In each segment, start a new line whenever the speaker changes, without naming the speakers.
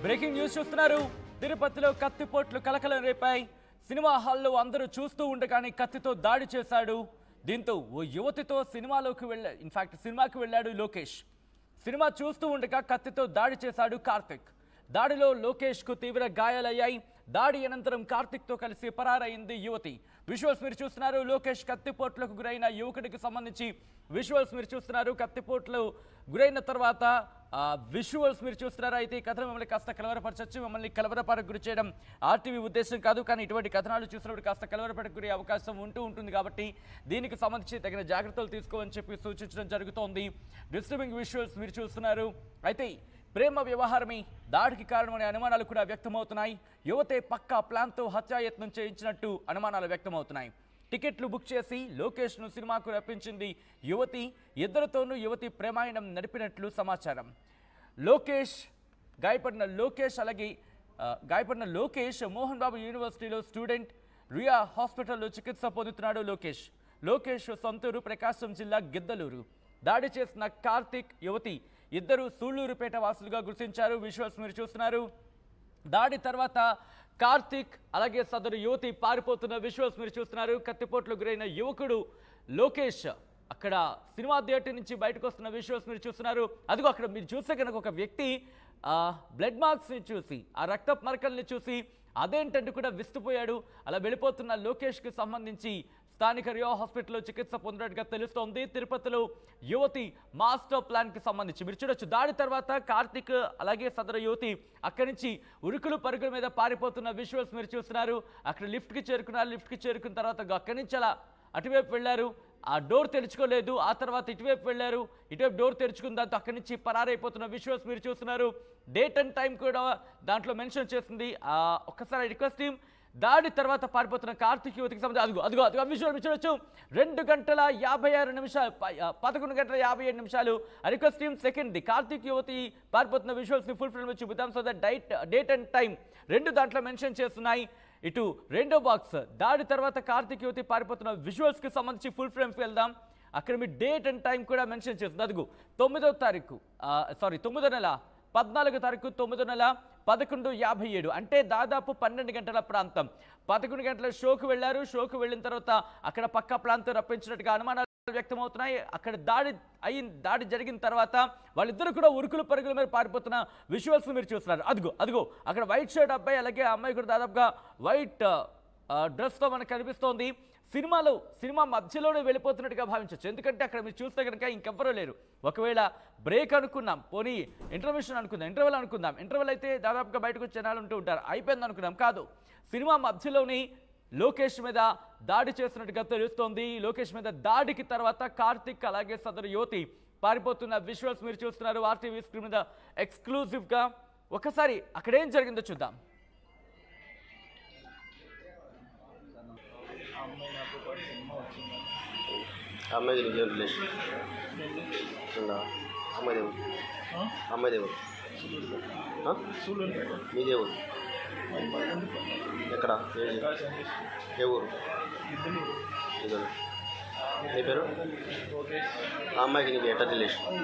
Breaking news చూస్తున్నారు. తిరుపతిలో కత్తిపోట్లు కలకలం రేపాయి. సినిమా హాల్లో అందరూ చూస్తూ ఉండగానే కత్తితో దాడి చేశాడు. దీంతో ఓ యువతితో సినిమాకి వెళ్ళాడు లోకేష్. సినిమా చూస్తూ ఉండగా కత్తితో దాడి చేశాడు కార్తిక్. దాడిలో లోకేష్కు తీవ్ర గాయాలయ్యాయి. దాడి అనంతరం కార్తిక్తో కలిసి పరారైంది యువతి. విజువల్స్ మీరు చూస్తున్నారు. లోకేష్ కత్తిపోట్లకు గురైన యువకుడికి సంబంధించి విజువల్స్ మీరు చూస్తున్నారు. కత్తిపోట్లు గురైన తర్వాత విజువల్స్ మీరు చూస్తున్నారు. అయితే ఈ కథను మిమ్మల్ని కాస్త కలవరపరచచ్చు. మిమ్మల్ని కలవరపడకు గురి చేయడం ఆర్టీవీ ఉద్దేశం కాదు. కానీ ఇటువంటి కథనాలు చూసినప్పుడు కాస్త కలవరపడకు గురి అవకాశం ఉంటుంది కాబట్టి దీనికి సంబంధించి తగిన జాగ్రత్తలు తీసుకోమని చెప్పి సూచించడం జరుగుతోంది. డిస్టర్బింగ్ విజువల్స్ మీరు చూస్తున్నారు. అయితే ప్రేమ వ్యవహారమే దాడికి కారణమనే అనుమానాలు కూడా వ్యక్తమవుతున్నాయి. యువతే పక్కా ప్లాన్తో హత్యాయత్నం చేయించినట్టు అనుమానాలు వ్యక్తమవుతున్నాయి. టికెట్లు బుక్ చేసి లోకేష్ను సినిమాకు రప్పించింది యువతి. ఇద్దరితోనూ యువతి ప్రేమాయణం నడిపినట్లు సమాచారం. గాయపడిన లోకేష్ మోహన్ బాబు యూనివర్సిటీలో స్టూడెంట్. రియా హాస్పిటల్లో చికిత్స పొందుతున్నాడు లోకేష్ సొంతూరు ప్రకాశం జిల్లా గిద్దలూరు. దాడి చేసిన కార్తిక్, యువతి ఇద్దరు సూళ్లూరుపేట వాసులుగా గుర్తించారు. విజువల్స్ మీరు చూస్తున్నారు. దాడి తర్వాత కార్తిక్ అలాగే సదరు యువతి పారిపోతున్న విజువల్స్ మీరు చూస్తున్నారు. కత్తిపోట్లు గురైన యువకుడు లోకేష్ అక్కడ సినిమా థియేటర్ నుంచి బయటకు వస్తున్న విజువల్స్ మీరు చూస్తున్నారు. అదిగో అక్కడ మీరు చూస్తే కనుక ఒక వ్యక్తి బ్లడ్ మార్క్స్ని చూసి, ఆ రక్తపు మరకల్ని చూసి అదేంటంటే కూడా విస్తుపోయాడు. అలా వెళ్ళిపోతున్న లోకేష్కి సంబంధించి స్థానిక రియా హాస్పిటల్లో చికిత్స పొందినట్టుగా తెలుస్తోంది. తిరుపతిలో యువతి మాస్టర్ ప్లాన్కి సంబంధించి మీరు చూడొచ్చు. దాడి తర్వాత కార్తిక్ అలాగే సదరు యువతి అక్కడి నుంచి ఉరుకులు పరుగుల మీద పారిపోతున్న విజువల్స్ మీరు చూస్తున్నారు. అక్కడ లిఫ్ట్కి చేరుకున్న తర్వాత అక్కడి నుంచి అలా అటువైపు వెళ్ళారు. ఆ డోర్ తెరుచుకోలేదు. ఆ తర్వాత ఇటువైపు వెళ్ళారు. ఇటువైపు డోర్ తెరుచుకున్న దాంతో అక్కడి నుంచి పరారైపోతున్న విజువల్స్ మీరు చూస్తున్నారు. డేట్ అండ్ టైం కూడా దాంట్లో మెన్షన్ చేసింది. ఒక్కసారి రిక్వెస్ట్ టీమ్, దాడి తర్వాత పారిపోతున్న కార్తిక్ యువతికి సంబంధించి అదిగో విజువల్ చూడొచ్చు. 2 గంటల 56 నిమిషాలు 11 గంటల 57 నిమిషాలు. రిక్వెస్ట్ టీమ్ సెకండ్ కార్తిక్ యువతి పారిపోతున్న విజువల్స్ ని ఫుల్ ఫ్రేమ్ చూపుతాం. So that date and time 2 దాంట్లో మెన్షన్ చేస్తున్నాయి. ఇటు రెండో బాక్స్ దాడి తర్వాత కార్తిక్ యువతి పారిపోతున్న విజువల్స్ కి సంబంధించి ఫుల్ ఫ్రేమ్కి వెళ్దాం. అక్కడ మీ డేట్ అండ్ టైం కూడా మెన్షన్ చేస్తుంది. అదిగో 9వ తారీఖు 9వ నెల 14వ తారీఖు 9వ నెల 11:57 అంటే దాదాపు 12 గంటల ప్రాంతం. 11 గంటల షోకు వెళ్ళారు. షోకు వెళ్ళిన తర్వాత అక్కడ పక్క ప్రాంతం రప్పించినట్టుగా అనుమానాలు వ్యక్తమవుతున్నాయి. అక్కడ దాడి జరిగిన తర్వాత వాళ్ళిద్దరూ కూడా ఉరుకులు పరుగుల మీద పారిపోతున్న విజువల్స్ మీరు చూస్తున్నారు. అదిగో అక్కడ వైట్ షర్ట్ అబ్బాయి అలాగే అమ్మాయి కూడా దాదాపుగా వైట్ డ్రెస్తో మనకు కనిపిస్తోంది. సినిమా మధ్యలోనే వెళ్ళిపోతున్నట్టుగా భావించవచ్చు. ఎందుకంటే అక్కడ మీరు చూస్తే కనుక ఇంకెవ్వరూ లేరు. ఒకవేళ బ్రేక్ అనుకున్నాం, పోనీ ఇంటర్వెల్ అనుకుందాం. ఇంటర్వెల్ అయితే దాదాపుగా బయటకు వచ్చే జనాలు ఉంటూ ఉంటారు. అయిపోయింది అనుకున్నాం. కాదు, సినిమా మధ్యలోని లోకేష్ మీద దాడి చేస్తున్నట్టుగా తెలుస్తోంది. లోకేష్ మీద దాడికి తర్వాత కార్తిక్ అలాగే సదరు యువతి పారిపోతున్న విజువల్స్ మీరు చూస్తున్నారు. ఆర్టీవీ స్క్రీన్ మీద ఎక్స్క్లూజివ్గా ఒకసారి అక్కడేం జరిగిందో చూద్దాం.
అమ్మాయి నీకేం రిలేషన్? అమ్మాయి దేవుడు మీ దేవుడు ఎక్కడ? ఏ ఊరు? ఇద్దరు. నీ పేరు? ఆ అమ్మాయికి నీకు ఎట్లా రిలేషన్?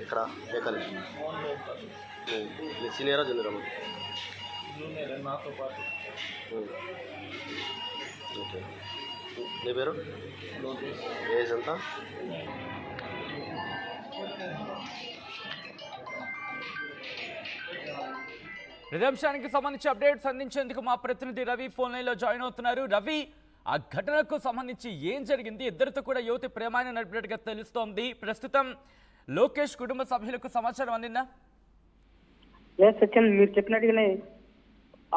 ఎక్కడ? ఏ కాలేజ్? నీ సీనియరా జూనియరా? ఓకే. నీ పేరు? ఏజ్ ఎంత?
రిజంప్షన్కి సంబంధించి అప్డేట్స్ అందించేందుకు మా ప్రతినిధి రవి ఫోన్ లైన్లో జాయిన్ అవుతున్నారు. రవి, ఆ ఘటనకు సంబంధించి ఏం జరిగింది? ఇద్దరితో కూడా యువతి ప్రేమాన్ని నడిపినట్టుగా తెలుస్తోంది. ప్రస్తుతం లోకేష్ కుటుంబ సభ్యులకు సమాచారం అందిందా?
సత్యం, మీరు చెప్పినట్టుగానే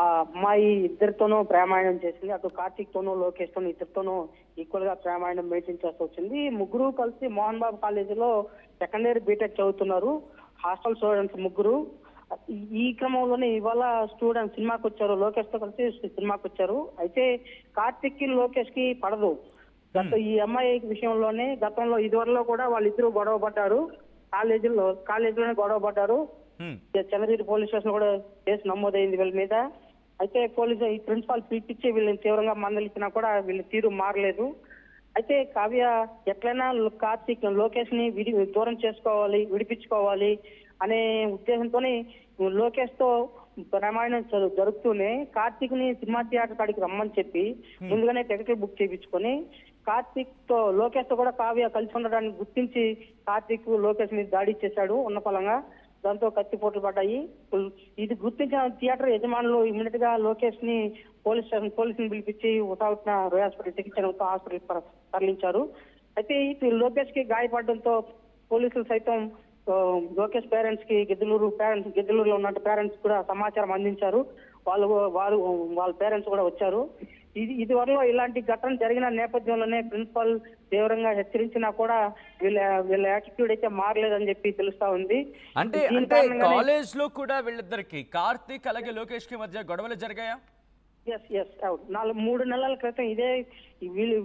ఆ అమ్మాయి ఇద్దరితోనూ ప్రేమాయణం చేసింది. అటు కార్తిక్ తోనూ లోకేష్ తోనూ ఇద్దరితోనూ ఈక్వల్ గా ప్రేమాయణం మెయింటైన్ చేస్తూ వచ్చింది. ముగ్గురు కలిసి మోహన్ బాబు కాలేజీలో సెకండ్ ఇయర్ బీటెక్ చదువుతున్నారు. హాస్టల్ స్టూడెంట్స్ ముగ్గురు. ఈ క్రమంలోనే ఇవాళ స్టూడెంట్ సినిమాకి వచ్చారు. లోకేష్ తో కలిసి సినిమాకి వచ్చారు. అయితే కార్తిక్ కి లోకేష్ కి పడదు. ఈ అమ్మాయి విషయంలోనే గతంలో ఇదివరలో కూడా వాళ్ళిద్దరూ గొడవ పడ్డారు. కాలేజీలోనే గొడవ పడ్డారు. చంద్రగిరి పోలీస్ స్టేషన్ కూడా కేసు నమోదైంది వీళ్ళ మీద. అయితే ఈ ప్రిన్సిపాల్ పిలిపించి వీళ్ళని తీవ్రంగా మందలిచ్చినా కూడా వీళ్ళ తీరు మారలేదు. అయితే కావ్య ఎట్లయినా కార్తీక్ లోకేష్ ని దూరం చేసుకోవాలి, విడిపించుకోవాలి అనే ఉద్దేశంతోనే లోకేష్ తో ప్రమాణం జరుగుతూనే కార్తీక్ ని సినిమా థియేటర్ కాడికి రమ్మని చెప్పి ముందుగానే టికెట్లు బుక్ చేయించుకొని కార్తీక్ తో లోకేష్ తో కూడా కావ్య కలిసి ఉండడాన్ని గుర్తించి కార్తీక్ లోకేష్ మీద దాడి చేశాడు ఉన్న పలంగా. దాంతో కత్తిపోట్లు పడ్డాయి. ఇది గుర్తించిన థియేటర్ యజమానులు ఇమ్మీడియట్ గా లోకేష్ ని పోలీసుని పిలిపించి ఉటావుట్న రోయ్ హాస్పిటల్ చికిత్స హాస్పిటల్ తరలించారు. అయితే లోకేష్ కి గాయపడడంతో పోలీసులు సైతం లోకేష్ పేరెంట్స్ కి గిద్దలూరులో ఉన్న పేరెంట్స్ కూడా సమాచారం అందించారు. వాళ్ళ పేరెంట్స్ కూడా వచ్చారు. ఇది వరలో ఇలాంటి ఘటన జరిగిన నేపథ్యంలోనే ప్రిన్సిపల్ తీవ్రంగా హెచ్చరించినా కూడా వీళ్ళ యాటిట్యూడ్ అయితే మారలేదని చెప్పి తెలుస్తా ఉంది.
అంటే కాలేజ్ లో కూడా వీళ్ళిద్దరికి కార్తీక్ అలాగే లోకేష్ కి మధ్య గొడవలు జరిగాయా?
ఎస్ 3 నెలల క్రితం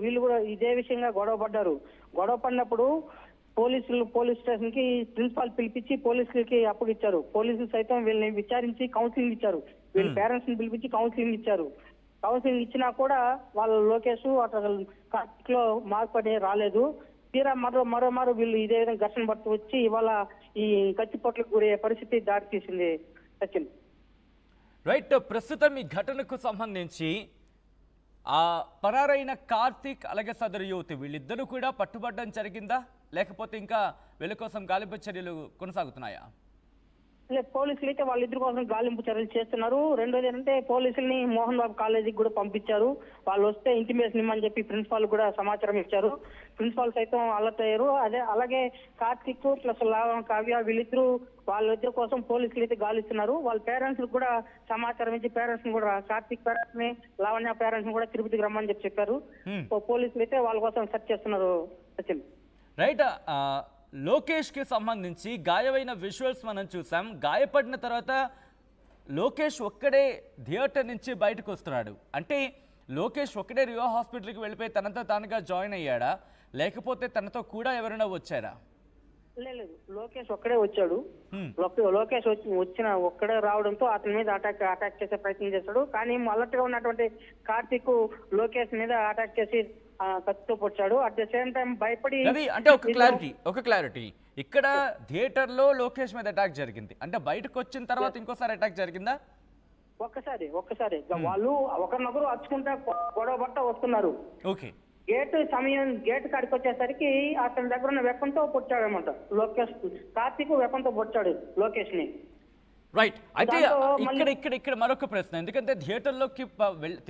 వీళ్ళు కూడా ఇదే విషయంగా గొడవ పడ్డారు. గొడవ పడినప్పుడు పోలీస్ స్టేషన్ కి ప్రిన్సిపాల్ పిలిపించి పోలీసులకి అప్పగిచ్చారు. పోలీసులు సైతం వీళ్ళని విచారించి కౌన్సిలింగ్ ఇచ్చారు. వీళ్ళ పేరెంట్స్ ని పిలిపించి కౌన్సిలింగ్ ఇచ్చారు. కౌన్సిలింగ్ ఇచ్చినా కూడా వాళ్ళ లోకేష్ అట్లా కార్తీక్ లో మార్పు అనేది రాలేదు. తీరా మరో వీళ్ళు ఇదే విధంగా ఘర్షణ పడుతూ వచ్చి ఇవాళ ఈ కత్తిపోట్లకు గురయ్యే పరిస్థితి దారి తీసింది. సచిన్
రైట్. ప్రస్తుతం ఈ ఘటనకు సంబంధించి ఆ పరారైన కార్తీక్ అలాగే సదరు యువతి వీళ్ళిద్దరూ కూడా పట్టుబడడం జరిగిందా, లేకపోతే ఇంకా వీళ్ళ కోసం గాలింపు చర్యలు కొనసాగుతున్నాయా?
పోలీసులు అయితే వాళ్ళిద్దరి కోసం గాలింపు చర్యలు చేస్తున్నారు. రెండోది ఏంటంటే పోలీసుల్ని మోహన్ బాబు కాలేజీకి కూడా పంపించారు. వాళ్ళు వస్తే ఇంటిమేషన్ ఇమ్మని చెప్పి ప్రిన్సిపాల్ కూడా సమాచారం ఇచ్చారు. ప్రిన్సిపాల్ సైతం అలర్ట్ అయ్యారు. అలాగే కార్తీక్ ప్లస్ కావ్య వాళ్ళిద్దరి కోసం పోలీసులు అయితే గాలిస్తున్నారు. వాళ్ళ పేరెంట్స్ కూడా సమాచారం ఇచ్చి పేరెంట్స్ కూడా కార్తీక్ పేరెంట్స్ ని లావణ్య పేరెంట్స్ ని కూడా తిరుపతికి రమ్మని చెప్పారు. పోలీసులు అయితే వాళ్ళ కోసం సెర్చ్ చేస్తున్నారు. సచిన్
రైట్. లోకేష్ కి సంబంధించి గాయమైన విజువల్స్ మనం చూసాం. గాయపడిన తర్వాత లోకేష్ ఒక్కడే థియేటర్ నుంచి బయటకు వస్తున్నాడు. అంటే లోకేష్ ఒక్కడే రియో హాస్పిటల్కి వెళ్ళిపోయి తనతో తానుగా జాయిన్ అయ్యాడా, లేకపోతే తనతో కూడా ఎవరైనా వచ్చారా?
లేదు, లోకేష్ ఒక్కడే వచ్చాడు. లోకేష్ ఒక్కడే రావడంతో అతని మీద అటాక్ చేసే ప్రయత్నం చేశాడు. కానీ అలర్ట్ గా ఉన్నటువంటి కార్తీక్ లోకేష్ మీద అటాక్ చేసి కత్తితో పొడిచాడు. అట్ ద సేమ్ టైం భయపడి
అంటే ఒక క్లారిటీ ఇక్కడ థియేటర్ లో లోకేష్ మీద అటాక్ జరిగింది అంటే బయటకు వచ్చిన తర్వాత ఇంకోసారి అటాక్ జరిగిందా?
ఒక్కసారి వాళ్ళు ఒకరినొకరు అచ్చుకుంటా గొడవ పట్ట వస్తున్నారు.
ఓకే.
గేట్ కాడికి వచ్చేసరికి అతని దగ్గర ఉన్న వెపన్తో పొడిచాడు అనమాట. లోకేష్ కార్తీక్ వెపన్తో పొడిచాడు లోకేష్ ని.
రైట్. అయితే ఇక్కడ మరొక ప్రశ్న, ఎందుకంటే థియేటర్లోకి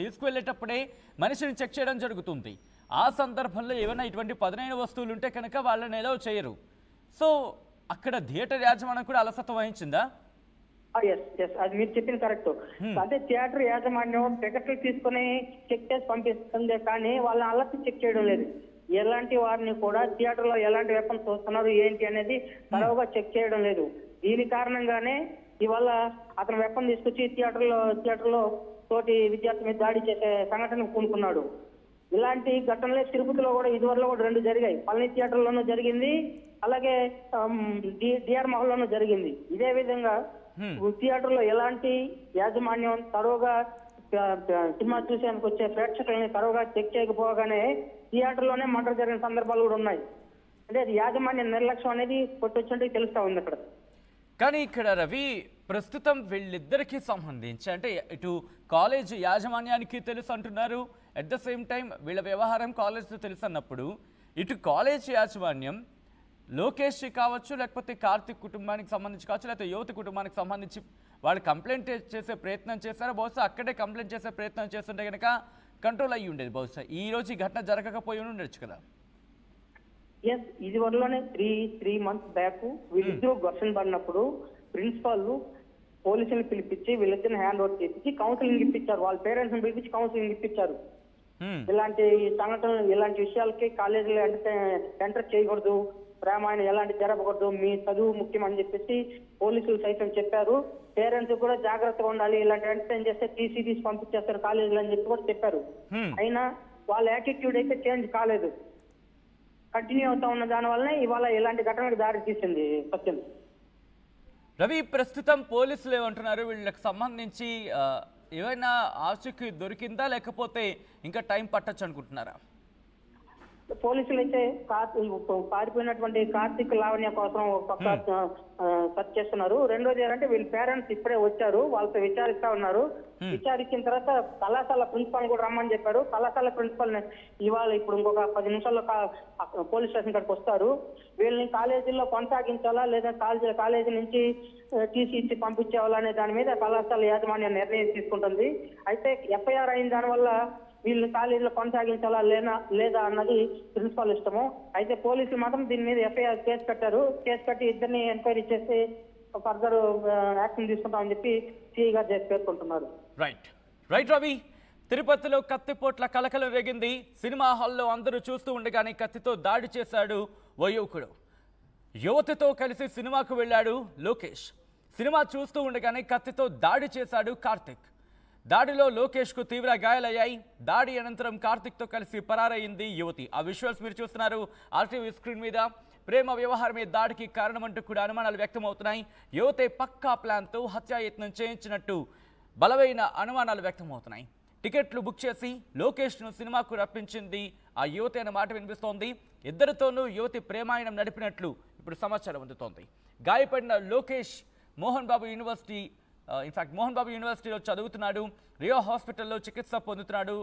తీసుకువెళ్ళేటప్పుడే మనిషిని చెక్ చేయడం జరుగుతుంది. ఆ సందర్భంలో ఏమైనా ఇటువంటి పదునైన వస్తువులు ఉంటే కనుక వాళ్ళని ఎలా చేయరు. సో అక్కడ థియేటర్ యాజమాన్యం కూడా అలసత్వం వహించిందా?
అది మీరు చెప్పింది కరెక్ట్. అదే థియేటర్ యాజమాన్యం టికెట్లు తీసుకుని చెక్ చేసి పంపిస్తుంది, కానీ వాళ్ళని అలసి చెక్ చేయడం లేదు. ఎలాంటి వారిని కూడా థియేటర్ లో ఎలాంటి వెపన్స్ వస్తున్నారు ఏంటి అనేది తరవుగా చెక్ చేయడం లేదు. దీని కారణంగానే ఇవాళ అతను వెపన్ తీసుకొచ్చి థియేటర్ లో తోటి విద్యార్థి మీద దాడి చేసే సంఘటనకు పూనుకున్నాడు. ఇలాంటి ఘటనలే తిరుపతిలో కూడా ఇదివరలో కూడా 2 జరిగాయి. పళని థియేటర్ లోనూ జరిగింది, అలాగే డిఆర్ మహల్ లోనూ జరిగింది. ఇదే విధంగా థియేటర్ లో ఎలాంటి యాజమాన్యం తరువుగా సినిమా చూసేందుకు వచ్చే ప్రేక్షకులని తరువుగా చెక్ చేయకపోగానే థియేటర్ లోనే మర్డర్ జరిగిన సందర్భాలు కూడా ఉన్నాయి. అంటే అది యాజమాన్య నిర్లక్ష్యం అనేది కొట్టొచ్చినట్టు తెలుస్తా ఉంది అక్కడ.
కానీ ఇక్కడ రవి, ప్రస్తుతం వీళ్ళిద్దరికీ సంబంధించి అంటే ఇటు కాలేజ్ యాజమాన్యానికి తెలుసు అంటున్నారు, అట్ ద సేమ్ టైం వీళ్ళ వ్యవహారం కాలేజ్తో తెలుసు అన్నప్పుడు ఇటు కాలేజ్ యాజమాన్యం లోకేష్ కావచ్చు, లేకపోతే కార్తీక్ కుటుంబానికి సంబంధించి కావచ్చు, లేకపోతే యువతి కుటుంబానికి సంబంధించి వాళ్ళు కంప్లైంట్ చేసే ప్రయత్నం చేశారు. బహుశా అక్కడే కంప్లైంట్ చేసే ప్రయత్నం చేస్తుంటే కనుక కంట్రోల్ అయ్యి ఉండేది. బహుశా ఈ రోజు ఈ ఘటన జరగకపోయి ఉండొచ్చు కదా.
ఇది వరలోనే 3 months బ్యాక్ వీళ్ళిద్దరూ ఘర్షణ పడినప్పుడు ప్రిన్సిపాల్ పోలీసులు పిలిపించి వీళ్ళిద్దరిని హ్యాండ్ ఓవర్ చేపించి కౌన్సిలింగ్ ఇప్పించారు. వాళ్ళ పేరెంట్స్ పిలిపించి కౌన్సిలింగ్ ఇప్పించారు. ఇలాంటి సంఘటనలు ఇలాంటి విషయాలకి కాలేజీలో ఎంటర్ చేయకూడదు, ప్రేమాయణ ఎలాంటి జరగకూడదు, మీ చదువు ముఖ్యం అని చెప్పేసి పోలీసులు సైతం చెప్పారు. పేరెంట్స్ కూడా జాగ్రత్తగా ఉండాలి, ఇలాంటి ఎంటర్టైన్ చేస్తే తీసి పంపించేస్తారు కాలేజీలు అని చెప్పి కూడా చెప్పారు. అయినా వాళ్ళ యాటిట్యూడ్ అయితే చేంజ్ కాలేదు, కంటిన్యూ అవుతా ఉన్న దాని వల్లనే ఇవాళ ఇలాంటి ఘటనకు దారి తీసింది. సత్యం
రవి, ప్రస్తుతం పోలీసులు ఏమంటున్నారు? వీళ్ళకి సంబంధించి ఏమైనా ఆచూకీ దొరికిందా, లేకపోతే ఇంకా టైం పట్టచ్చు అనుకుంటున్నారా?
పోలీసులు అయితే పారిపోయినటువంటి కార్తీక్ లావణ్య కోసం ఒక పక్క సెర్చ్ చేస్తున్నారు. రెండోది ఏంటంటే వీళ్ళ పేరెంట్స్ ఇప్పుడే వచ్చారు, వాళ్ళతో విచారిస్తా ఉన్నారు. విచారించిన తర్వాత కళాశాల ప్రిన్సిపల్ కూడా రమ్మని చెప్పారు. కళాశాల ప్రిన్సిపల్ ఇవాళ ఇప్పుడు ఇంకొక 10 నిమిషాల్లో పోలీస్ స్టేషన్ కాడికి వస్తారు. వీళ్ళని కాలేజీల్లో కొనసాగించాలా లేదా కాలేజీ నుంచి టీసీ ఇచ్చి పంపించేవాళ్ళ అనే దాని మీద కళాశాల యాజమాన్యం నిర్ణయం తీసుకుంటుంది. అయితే ఎఫ్ఐఆర్ అయిన దానివల్ల వీళ్ళు కాలేజీలో కొనసాగించాలా లేదా అన్నది ప్రిన్సిపాల్ ఇష్టము. అయితే పోలీసులు మాత్రం దీని మీద ఎఫ్ఐఆర్ కేసు కట్టారు. కేసు కట్టి ఇద్దరిని ఎంక్వైరీ చేసి ఫర్దర్ యాక్షన్ తీసుకుంటామని చెప్పి సిఐ గారు పేర్కొంటున్నారు.
రైట్ రవి, తిరుపతిలో కత్తిపోట్ల కలకలం రేగింది. సినిమా హాల్లో అందరూ చూస్తూ ఉండగానే కత్తితో దాడి చేశాడు ఓ యువకుడు. యువతితో కలిసి సినిమాకు వెళ్ళాడు లోకేష్. సినిమా చూస్తూ ఉండగానే కత్తితో దాడి చేశాడు కార్తిక్. దాడిలో లోకేష్కు తీవ్ర గాయాలయ్యాయి. దాడి అనంతరం కార్తిక్తో కలిసి పరారయ్యింది యువతి. ఆ విజువల్స్ మీరు చూస్తున్నారు ఆర్టీవీ స్క్రీన్ మీద. ప్రేమ వ్యవహారమే దాడికి కారణమంటూ కూడా అనుమానాలు వ్యక్తమవుతున్నాయి. యువతే పక్కా ప్లాన్తో హత్యాయత్నం చేయించినట్టు బలమైన అనుమానాలు వ్యక్తమవుతున్నాయి. టికెట్లు బుక్ చేసి లోకేష్ను సినిమాకు రప్పించింది ఆ యువతి అనే మాట వినిపిస్తోంది. ఇద్దరితోనూ యువతి ప్రేమాయణం నడిపినట్లు ఇప్పుడు సమాచారం అందుతోంది. గాయపడిన లోకేష్ మోహన్ బాబు యూనివర్సిటీలో చదువుతున్నాడు. రియా హాస్పిటల్లో చికిత్స పొందుతున్నాడు.